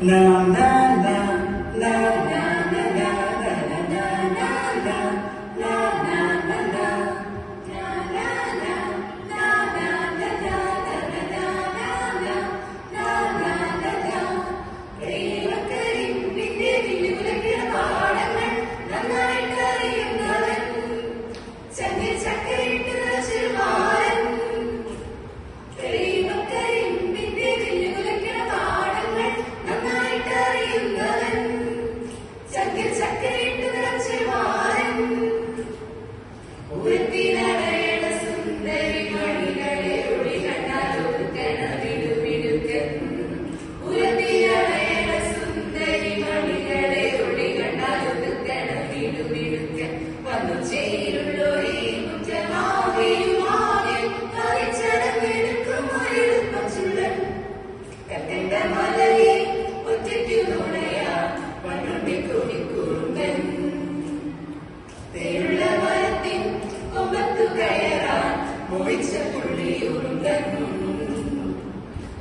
na na na na na na na na na na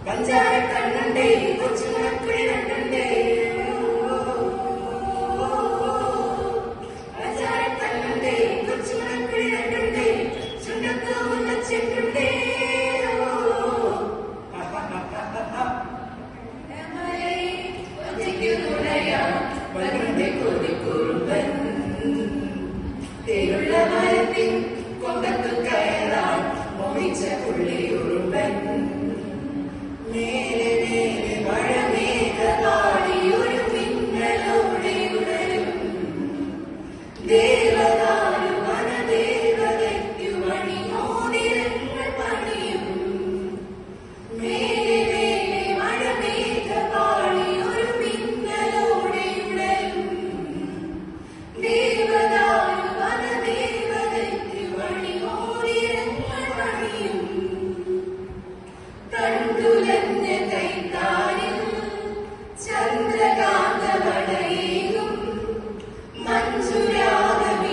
പഞ്ചാര കണ്ണണ്ടേ കൊച്ചുമക്കളെ രണ്ടേ പഞ്ചാര കണ്ണണ്ടേ കൊച്ചുമക്കളെ രണ്ടേ ചുണ്ടത്ത് ഉന്നച്ചിട്ടുണ്ടേ കൊതിക്കുറുമ്പൻ തേരുള്ള മരത്തിൻ കൊമ്പത്തു കയറാൻ മോഹിച്ച പുള്ളിയുറുമ്പൻ മേലെ മേലെ മഴമേഘപാടിയൊരു മിന്നലോടെ ഉണരും ദേവതാരു വനദേവതയ്ക്കു മണിമോതിരങ്ങൾ പണിയും മേലെ മേലെ മഴമേഘപാടിയൊരു മിന്നലോടെ ഉണരും ദേവതാരു വനദേവതയ്ക്കു മണിമോതിരങ്ങൾ പണിയും കണ്ടുലഞ്ഞ കൈത്താരിൽ ചന്ദ്രകാന്തവടയേകും മഞ്ജുരാഗമീരയിൽ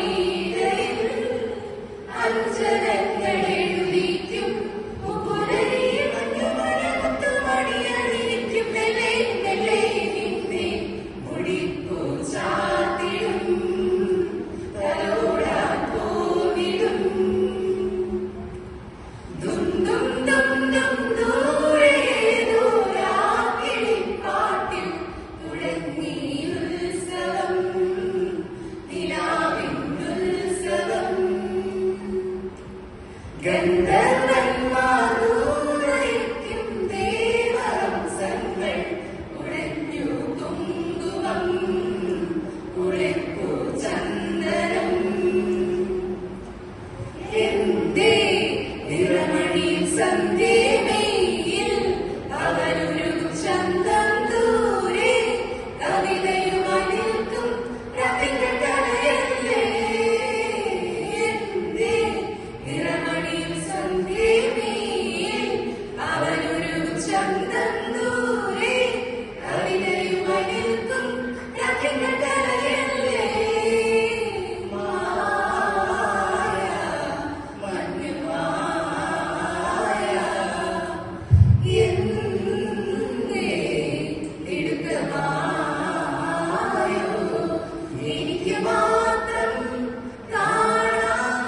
അഞ്ജനങ്ങളെഴുതിക്കും മുകുലരിൽ മഞ്ഞുമരമുത്തുമണിയണിയിക്കും മെല്ലെ മെല്ലെ നിന്നെ മുടിപ്പൂ ചാത്തിടും തലോടാൻ പോവിടും ദും ദും ദും ദും ദൂരെ ദൂരാക്കിളിപ്പാട്ടിൽ തുടങ്ങി ഉത്സവം നിലാവിൻ ഉത്സവം ഗന്ധർവന്മാർ ദൂരയ്ക്കും ദേവഹംസങ്ങൾ ഉടഞ്ഞു കുങ്കുമം ഉഴപ്പു ചന്ദനം എന്തേ നിറമണിയും സന്ധ്യമേയിൽ അവരൊരു ചന്തം ദൂരെ കവിതയുമായി നിൽക്കും രവികൾ കലയല്ലേ എന്തേ നിറമണിയും സന്ധ്യമേയിൽ അവരൊരു ചന്തം ദൂരെ കവിതയുമായി നിൽക്കും രവികൾ കലയല്ലേ എനിക്ക് മാത്രം കാണാൻ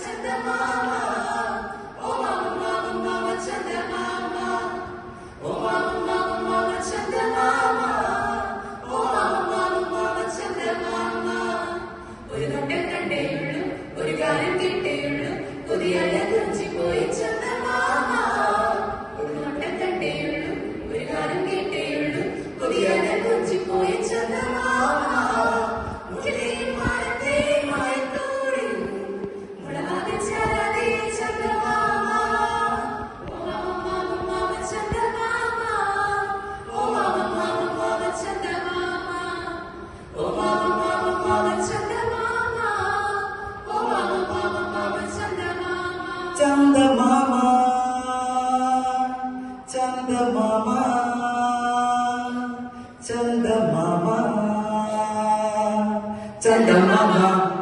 ചന്ദമാമ ഓ മാമ ചന്ദമാമ ഓ മാമ ചന്ദമാമ ഓ മാമ ചന്ദമാമ ഒരു നോട്ടം കണ്ടേയുള്ളൂ ഒരു കാര്യം കിട്ടേയുള്ളൂ പുതിയ പോയി ചന്ദമാമ ഒരു നോട്ടം കണ്ടേയുള്ളൂ ഒരു കാര്യം കിട്ടേയുള്ളൂ പുതിയ പോയി ചന്ദമാമ മുകിലേയും മാനത്തെയും മായത്തോടിൽ മുളവാതെ ചാരാതെ ചന്ദമാമ ഓ മാമ ചന്ദമാമ ഓ മാമ ചന്ദമാമ ഓ മാമ ചന്ദമാമ ഓ മാമ ചന്ദമാമ ചന്ദമാമ ചന്ദമാമ ചന്ദമാമ ചന്ദമാമ